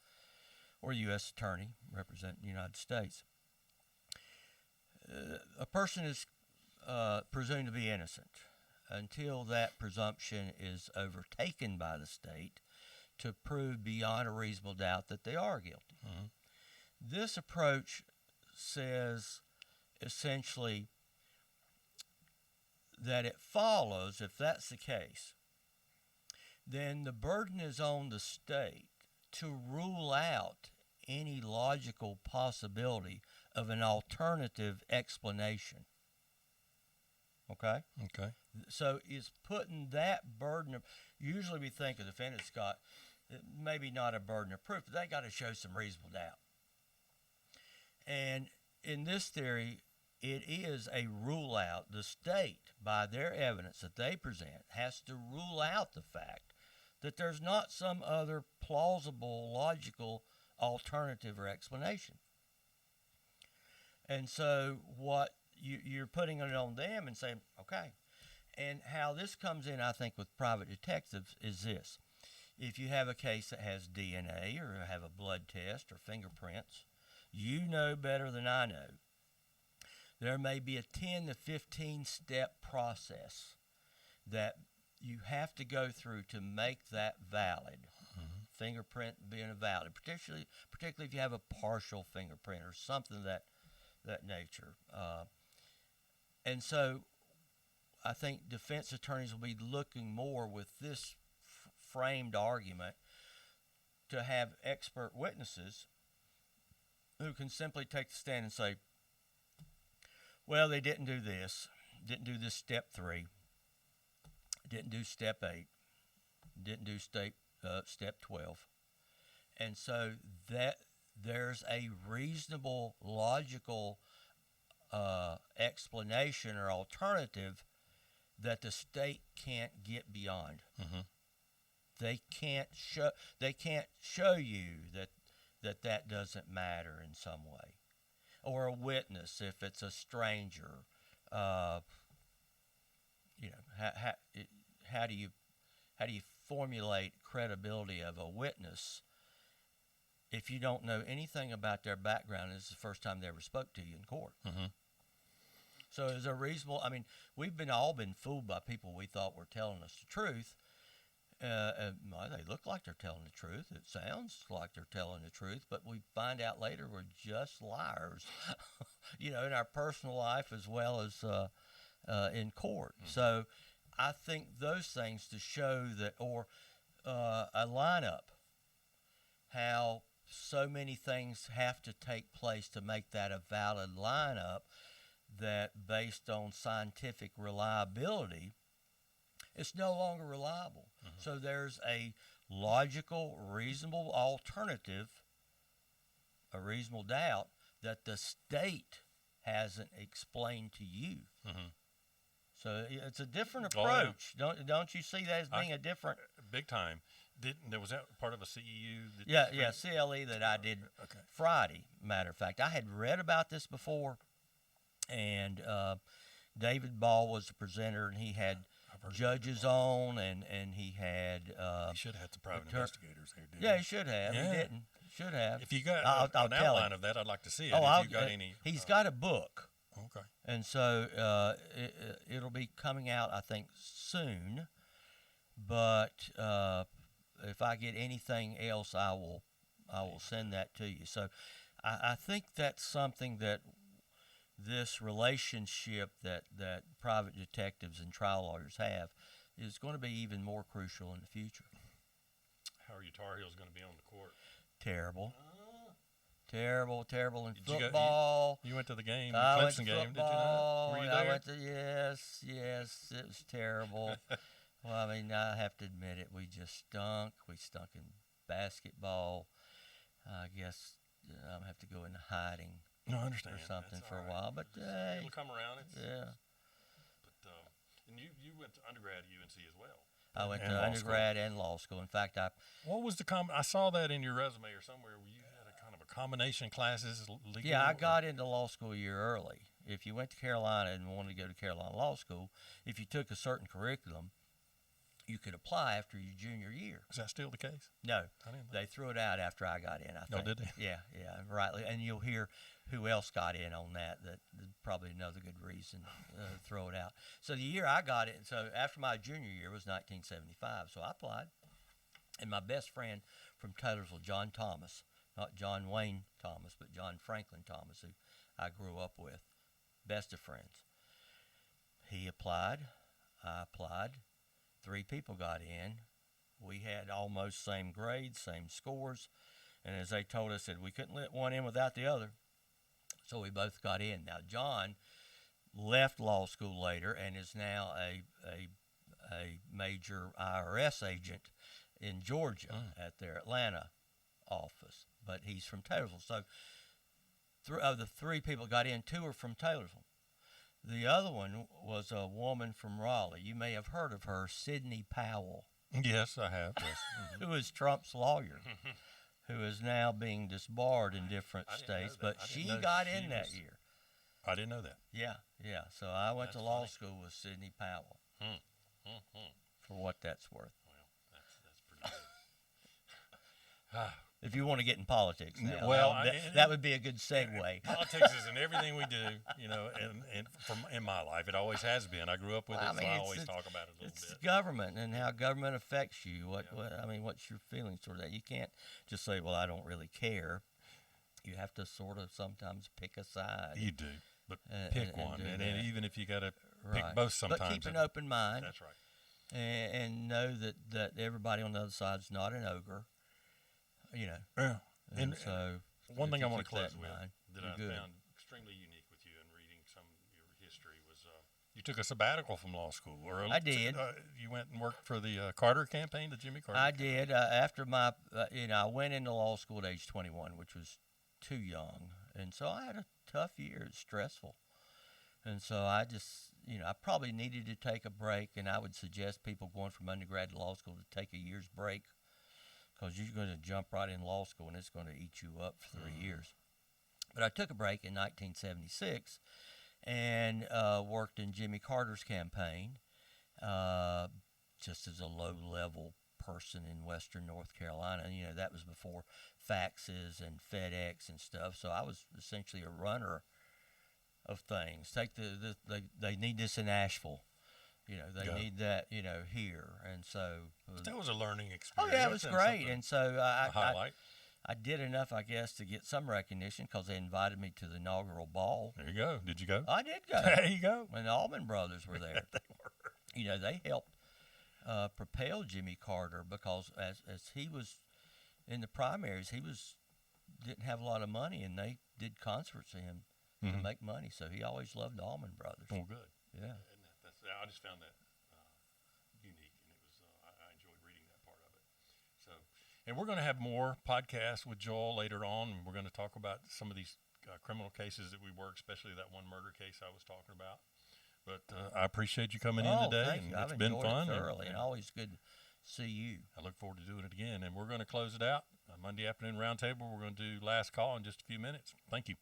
or U.S. attorney representing the United States. A person is presumed to be innocent until that presumption is overtaken by the state to prove beyond a reasonable doubt that they are guilty. Mm-hmm. This approach says essentially that it follows, if that's the case, then the burden is on the state to rule out any logical possibility of an alternative explanation. Okay? Okay. So it's putting that burden of, usually we think a defendant's got maybe not a burden of proof, but they got to show some reasonable doubt. And in this theory, it is a rule out. The state, by their evidence that they present, has to rule out the fact that there's not some other plausible, logical alternative or explanation. And so what you're putting it on them and saying, okay. And how this comes in, I think, with private detectives is this. If you have a case that has DNA or have a blood test or fingerprints, you know better than I know. There may be a 10 to 15 step process that you have to go through to make that valid. Fingerprint being a valid, particularly if you have a partial fingerprint or something of that nature. And so I think defense attorneys will be looking more with this framed argument to have expert witnesses who can simply take the stand and say, well, they didn't do this step 3, didn't do step 8, didn't do step 12. And so that there's a reasonable, logical explanation or alternative that the state can't get beyond. They can't show you that doesn't matter in some way, or a witness if it's a stranger. How do you formulate credibility of a witness if you don't know anything about their background? It's the first time they ever spoke to you in court. So is there reasonable? I mean, we've all been fooled by people we thought were telling us the truth. Well, they look like they're telling the truth. It sounds like they're telling the truth, but we find out later we're just liars, in our personal life as well as in court. So I think those things to show that, or a lineup, how so many things have to take place to make that a valid lineup, that based on scientific reliability, it's no longer reliable. So there's a logical, reasonable alternative, a reasonable doubt that the state hasn't explained to you. So it's a different approach. Don't you see that as being a different? Big time. Was that part of a CEU? CLE that I did Friday, matter of fact. I had read about this before, and David Ball was the presenter, and he had judges on, and he had... he should have had some private investigators there, didn't he should have. Yeah. He didn't. Should have. If you got an outline of that, I'd like to see it. He's got a book. Okay. And so it'll be coming out, I think, soon. But if I get anything else, I will send that to you. So I think that's something that this relationship that private detectives and trial lawyers have is going to be even more crucial in the future. How are your Tar Heels going to be on the court? Terrible. Terrible in football. You went to the game, the Clemson game, did you not? Were you there? I went to, yes, it was terrible. Well, I mean, I have to admit it. We just stunk. We stunk in basketball. I guess I'll have to go into hiding. No, I understand. Or something for right. a while, but it'll come around. Yeah. But and you went to undergrad at UNC as well. I went to undergrad and law school. In fact, what was I saw that in your resume or somewhere where you had a kind of a combination classes. Legal, I got into law school a year early. If you went to Carolina and wanted to go to Carolina Law School, if you took a certain curriculum, you could apply after your junior year. Is that still the case? No, they threw it out after I got in. I think. Oh, did they? Yeah, rightly. And you'll hear who else got in on that. Probably another good reason to throw it out. So the year I got it, so after my junior year was 1975. So I applied, and my best friend from Taylorsville, John Thomas, not John Wayne Thomas, but John Franklin Thomas, who I grew up with, best of friends. He applied. I applied. 3 people got in. We had almost same grades, same scores, and as they told us that we couldn't let one in without the other, so we both got in. Now John left law school later and is now a major IRS agent in Georgia at their Atlanta office, but he's from Taylorsville. So of the 3 people got in, 2 are from Taylorsville. The other one was a woman from Raleigh. You may have heard of her, Sidney Powell. Yes, I have. Yes. Who is Trump's lawyer, who is now being disbarred in different states. But she got in that year. I didn't know that. Yeah, yeah. So I went to That's law funny. school with Sidney Powell, Hmm. for what that's worth. Well, that's pretty good. If you want to get in politics now, well, that would be a good segue. Politics is in everything we do, and from in my life, it always has been. I grew up with Well, it, so I always talk about it a little It's bit. government and how government affects you. What's your feelings toward that? You can't just say, "Well, I don't really care." You have to sort of sometimes pick a side. You do, but and- pick and one, do and that. even if you got to Right. pick both, sometimes. But keep an open mind. That's right. And know that everybody on the other side's not an ogre. Yeah. And so One if thing you I want keep to close that in with mind, that you're I good. found extremely unique with you in reading some of your history was you took a sabbatical from law school. I did. You went and worked for the Carter campaign, the Jimmy Carter. I did. After my, I went into law school at age 21, which was too young. And so I had a tough year. It's stressful. And so I just, I probably needed to take a break. And I would suggest people going from undergrad to law school to take a year's break, because you're going to jump right in law school and it's going to eat you up for 3 years. But I took a break in 1976 and worked in Jimmy Carter's campaign, just as a low-level person in western North Carolina. That was before faxes and FedEx and stuff. So I was essentially a runner of things. They need this in Asheville. They need that, here. And so. That was a learning Oh, experience. yeah, it was great. And so a highlight. I did enough, I guess, to get some recognition, because they invited me to the inaugural ball. There you go. Did you go? I did go. There you go. And the Allman Brothers were there. They were. They helped propel Jimmy Carter, because as he was in the primaries, didn't have a lot of money, and they did concerts for him to make money. So he always loved the Allman Brothers. Oh, good. Yeah. I just found that unique, and it was I enjoyed reading that part of it. So, and we're going to have more podcasts with Joel later on, and we're going to talk about some of these criminal cases that we work, especially that one murder case I was talking about. But I appreciate you coming in today, Thank and you. I've it's been enjoyed fun. it thoroughly, and always good to see you. I look forward to doing it again, and we're going to close it out. Monday afternoon roundtable. We're going to do last call in just a few minutes. Thank you.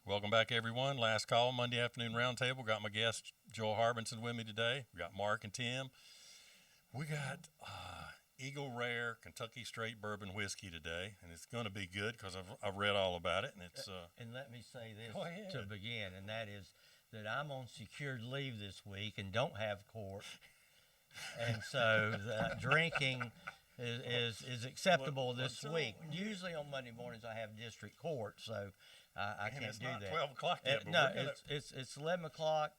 Welcome back, everyone. Last call, Monday afternoon roundtable. Got my guest Joel Harbinson with me today. We got Mark and Tim. We got Eagle Rare Kentucky Straight Bourbon Whiskey today, and it's going to be good because I've read all about it, and it's. And let me say this Go ahead. to begin, and that is that I'm on secured leave this week and don't have court, and so the drinking is acceptable this week. Usually on Monday mornings I have district court, so I can't it's do not that. 12 o'clock yet, but No, we're gonna- it's 11 o'clock.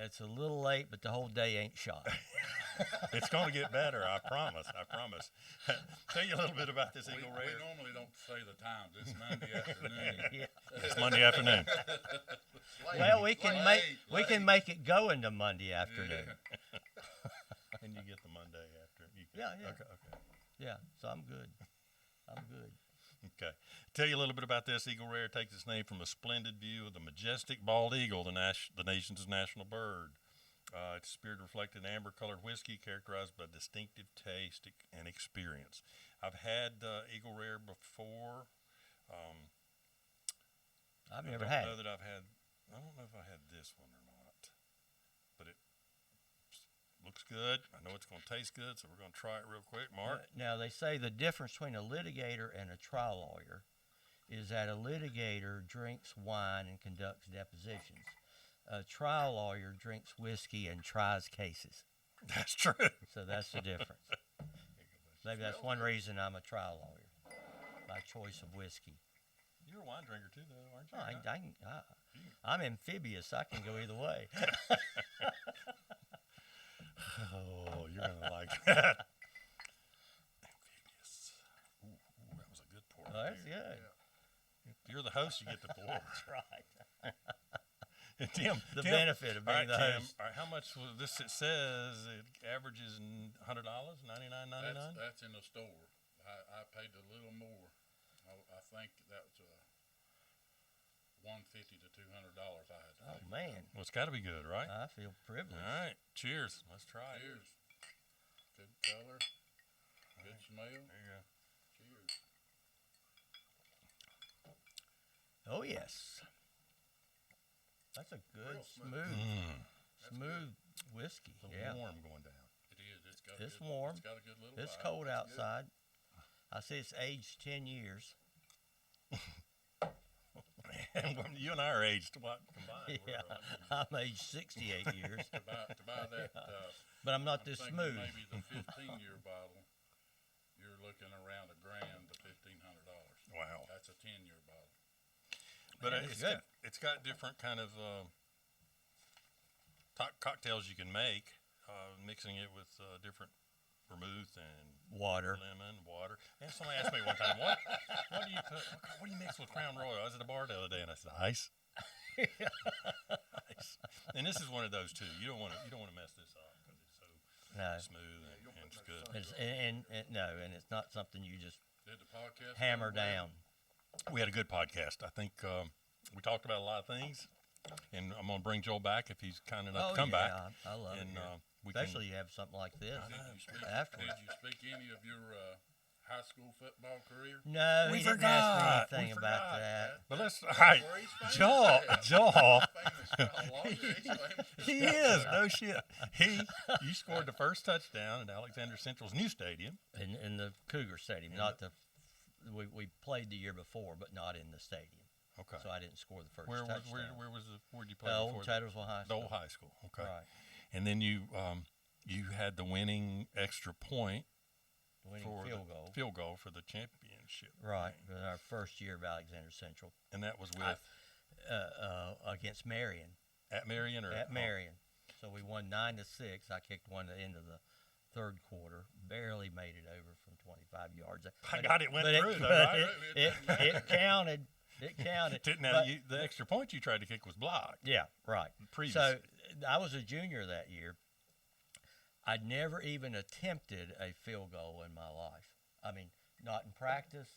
It's a little late, but the whole day ain't shot. It's going to get better. I promise. Tell you a little bit about this Eagle We Rare. normally don't say the times. It's Monday afternoon. Yeah. It's Monday afternoon. Well, we can make it go into Monday afternoon. And you get the Monday after. Yeah. Okay. Yeah, so I'm good. Okay. Tell you a little bit about this. Eagle Rare takes its name from a splendid view of the majestic bald eagle, the nation's national bird. It's spirit-reflected amber-colored whiskey characterized by distinctive taste and experience. I've had Eagle Rare before. I've never had it. I don't know if I had this one or not, but it looks good. I know it's going to taste good, so we're going to try it real quick. Mark? Now, they say the difference between a litigator and a trial lawyer is that a litigator drinks wine and conducts depositions. A trial lawyer drinks whiskey and tries cases. That's true. So that's the difference. Maybe that's one reason I'm a trial lawyer, by choice of whiskey. You're a wine drinker too, though, aren't you? I'm amphibious. I can go either way. Oh, you're going to like that. Amphibious. Ooh, that was a good pour. Oh, that's there. good. If you're the host, you get to pour. That's right. Tim, the Tim, benefit of all being right, the Tim, host. all right, how much was this? It says it averages $100, $99.99. That's in the store. I paid a little more. I think that was $150 to $200 I had to Oh pay. man, Well, it's got to be good, right? I feel privileged. All right, cheers. Let's try it. Cheers. Good color. Good smell. There you go. Cheers. Oh yes, that's a good Real smooth. smooth whiskey. It's a Yeah, warm going down. It is. It's got. It's good, warm. It's got a good little. it's bite. cold That's good. outside. I see it's aged 10 years. And you and I are aged what combined? Yeah, We're, I'm aged 68 years, To buy that. but I'm not I'm this thinking smooth. maybe the 15-year bottle. You're looking around $1,000 to $1,500. wow. That's a 10-year bottle. But Man, it's good. It's got different kind of cocktails you can make, mixing it with different vermouth and Water. lemon, water. And somebody asked me one time, what do you put? What do you mix with Crown Royal? I was at a bar the other day, and I said, ice. Ice. And this is one of those too. You don't want to mess this up because it's so No, smooth and it's good. and it's not something you just Did the podcast hammer go well? down. We had a good podcast. I think we talked about a lot of things, and I'm gonna bring Joel back if he's kind enough to come back. I love And it. we Especially you have something like this I know. afterwards. Did you speak any of your high school football career? No, We he didn't forgot. ask me anything We about forgot. that. But let's all right, Where he's famous Joel. at. Joel. Famous for a lot of it. He's famous for He is no shit. You scored the first touchdown at Alexander Central's new stadium. In the Cougar Stadium, not the. We played the year before, but not in the stadium. Okay. So I didn't score the first Where touchdown. where'd you play The before? old Taylorsville High The School. old high school. Okay. Right. And then you had the winning extra point Winning for field goal. for the championship. Right. In our first year of Alexander Central. And that was with Against Marion. at Marion or At Marion. So we won 9-6. I kicked one at the end of the third quarter. Barely made it over from 25 yards. I got it went But through though, but right? it counted. It counted. Now But- the extra point you tried to kick was blocked. Yeah, right. Previous. So I was a junior that year. I'd never even attempted a field goal in my life. I mean, not in practice.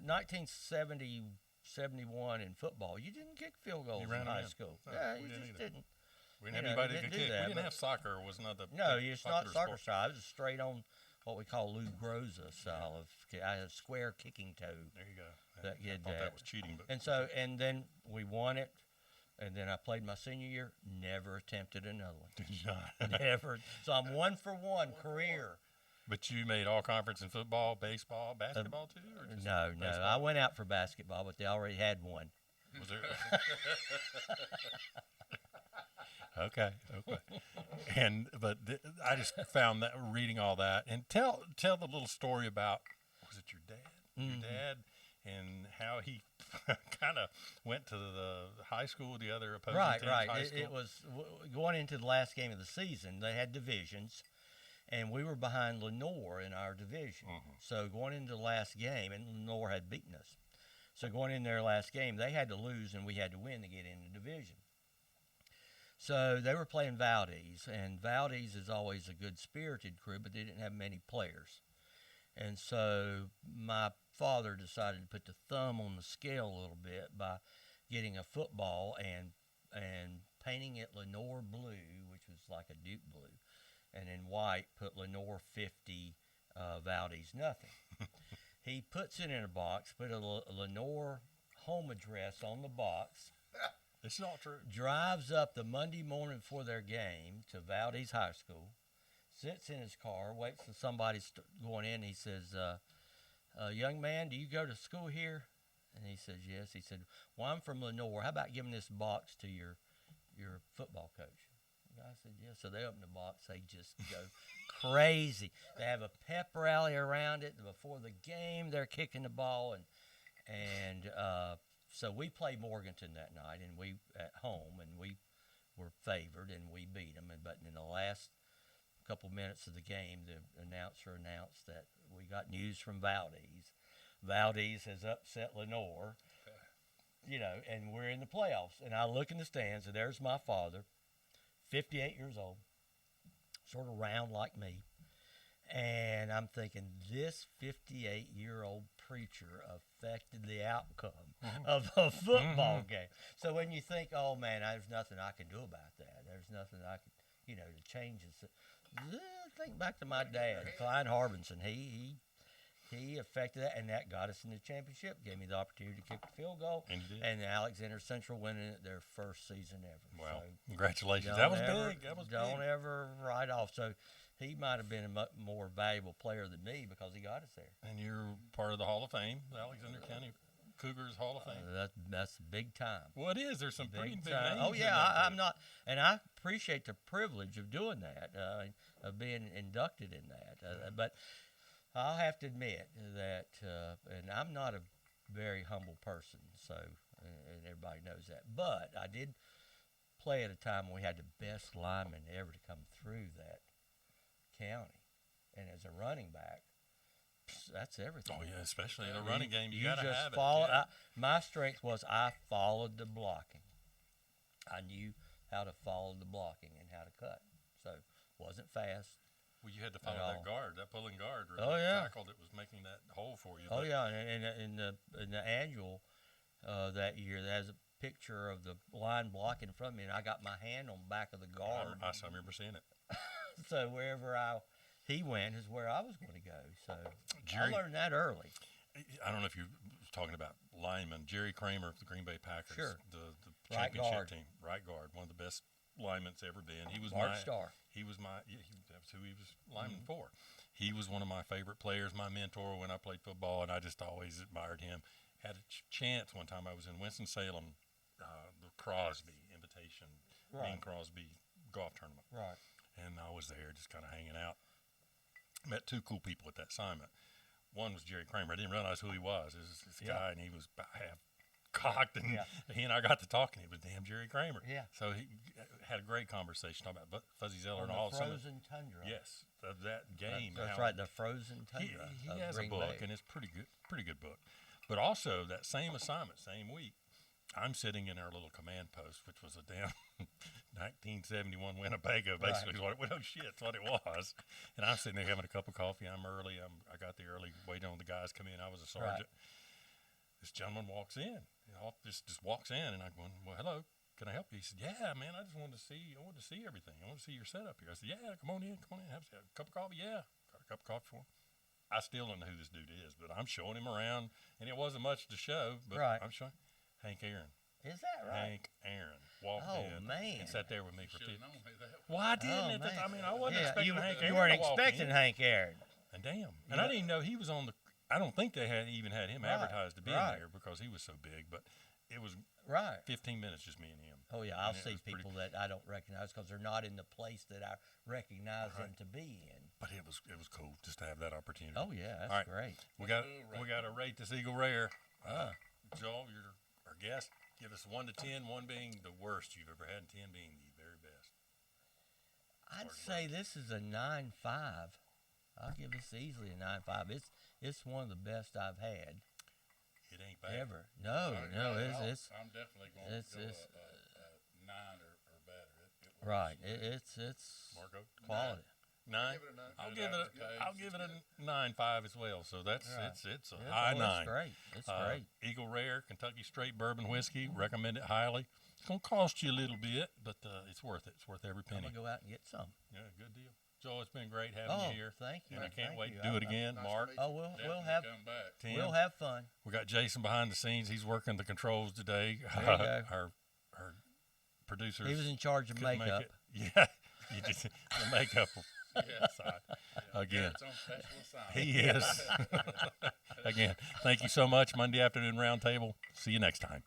1970, 71 in football, you didn't kick field goals in ran them high in. school. No, Yeah, we you didn't just either. didn't. We didn't you have know, anybody that didn't could do kick. that, We didn't but- have soccer. It was not the No, big it's not popular soccer sport. style. It was straight on what we call Lou Groza style of. I had a square kicking toe. There you go. That I did thought that. that was cheating, but And then we won it. And then I played my senior year. Never attempted another one. did you not? Never. So I'm 1 for 1 career. But you made all conference in football, baseball, basketball too, or just No. baseball? I went out for basketball, but they already had one. Was there? Okay. I just found that reading all that and tell the little story about was it your dad? Mm-hmm. Your dad and how he kind of went to the high school, the other opposing team's high Right. school. It was going into the last game of the season. They had divisions, and we were behind Lenore in our division. Mm-hmm. So going into the last game, and Lenore had beaten us. So going in their last game, they had to lose, and we had to win to get in the division. So they were playing Valdez, and Valdez is always a good-spirited crew, but they didn't have many players. And so my father decided to put the thumb on the scale a little bit by getting a football and painting it Lenore blue, which was like a Duke blue, and in white put Lenore 50, Valdez nothing. He puts it in a box, put a Lenore home address on the box, It's not true. drives up the Monday morning before their game to Valdez High School, sits in his car, waits till somebody's going in. He says, young man, do you go to school here? And he says, yes. He said, well, I'm from Lenore. How about giving this box to your football coach? The guy said, yes. So they open the box. They just go crazy. They have a pep rally around it. Before the game, they're kicking the ball. And so we played Morganton that night, and we at home, and we were favored, and we beat them. But in the last couple minutes of the game, the announcer announced that we got news from Valdez. Valdez has upset Lenore. and we're in the playoffs. And I look in the stands, and there's my father, 58 years old, sort of round like me. And I'm thinking, this 58-year-old preacher affected the outcome of a football game. So when you think, oh, man, there's nothing I can do about that. There's nothing I can, to change this. Think back to my dad, Clyde Harbinson. He affected that, and that got us in the championship, gave me the opportunity to kick the field goal, and Alexander Central winning it their first season ever. Wow. So Congratulations. That was big. Don't ever write off. So he might have been a much more valuable player than me because he got us there. And you're part of the Hall of Fame, the Alexander County Cougars Hall of Fame. That's big time. Well, it is. There's some pretty big time. names. Oh, yeah, I'm not, and I appreciate the privilege of doing that, of being inducted in that. But I'll have to admit that, and I'm not a very humble person, so, and everybody knows that. But I did play at a time when we had the best lineman ever to come through that county. And as a running back, that's everything. Oh, yeah, especially in a running game. You got to just have follow, it. Yeah. My strength was I followed the blocking. I knew how to follow the blocking and how to cut. So, wasn't fast. Well, you had to follow that guard, that pulling guard, or oh, that yeah. tackle that was making that hole for you. Oh, yeah, and in the annual that year, there's a picture of the line blocking from me, and I got my hand on the back of the guard. I remember seeing it. So wherever he went is where I was going to go. So I learned that early. I don't know if you're talking about linemen. Jerry Kramer of the Green Bay Packers, Sure. the Right championship guard. team, right guard, one of the best linemen's ever been. He was Mark Starr. He was that's who he was lineman for. He was one of my favorite players, my mentor when I played football, and I just always admired him. Had a chance one time. I was in Winston-Salem, the Crosby Invitation, Bing Crosby golf tournament. Right. And I was there just kind of hanging out. Met two cool people at that assignment. One was Jerry Kramer. I didn't realize who he was. It was this guy, and he was about half cocked, and he and I got to talking. It was damn Jerry Kramer. Yeah. So he had a great conversation talking about Fuzzy Zeller and On all the frozen tundra. Yes, that game. That's right, the frozen tundra. He of has Green a book, Bay. and it's pretty good book. But also that same assignment, same week, I'm sitting in our little command post, which was a damn 1971 Winnebago, basically. Right. Oh, shit, that's what it was. And I'm sitting there having a cup of coffee. I'm early. I got there early, waiting on the guys to come in. I was a sergeant. Right. This gentleman walks in. Just walks in, and I'm going, well, hello, can I help you? He said, yeah, man, I wanted to see everything. I want to see your setup here. I said, yeah, come on in, have a cup of coffee. Yeah, got a cup of coffee for him. I still don't know who this dude is, but I'm showing him around, and it wasn't much to show, but I'm showing Hank Aaron. Is that right? Hank Aaron walked in man. and sat there with me for 50 known who that was. Well, I didn't. I mean, I wasn't expecting Hank Aaron. You weren't to walk expecting in. Hank Aaron. And damn. And I didn't know he was on the. I don't think they had even had him advertised to be in there because he was so big, but it was 15 minutes just me and him. Oh, yeah. I'll see people that I don't recognize because they're not in the place that I recognize them to be in. But it was cool just to have that opportunity. Oh, yeah. That's great. We got to rate this Eagle Rare. Joel, you're our guest. Give us 1 to 10, 1 being the worst you've ever had, and 10 being the very best. I'd say this is a 9.5. I'll give this easily a 9.5. It's one of the best I've had. It ain't bad. Ever. No, it's I'm definitely going to go a 9 or better. Right. It's Marco? quality. 9? Give it a 9. I'll give it a 9.5 as well. So that's it's a high 9. That's great. It's great. Eagle Rare Kentucky Straight Bourbon Whiskey. Recommend it highly. It's gonna cost you a little bit, but it's worth it. It's worth every penny. I'm gonna go out and get some. Yeah, good deal. Joel, it's been great having you here. Thank you. And I can't wait you. to do it again. Nice Mark. to meet you. We'll Definitely have come back. Tim. we'll have fun. We got Jason behind the scenes. He's working the controls today. There you go. Our producers. He was in charge of couldn't make makeup. it. Yeah, you just the makeup. Side. Again, It's on special assignment. he is. Again, thank you so much. Monday afternoon roundtable. See you next time.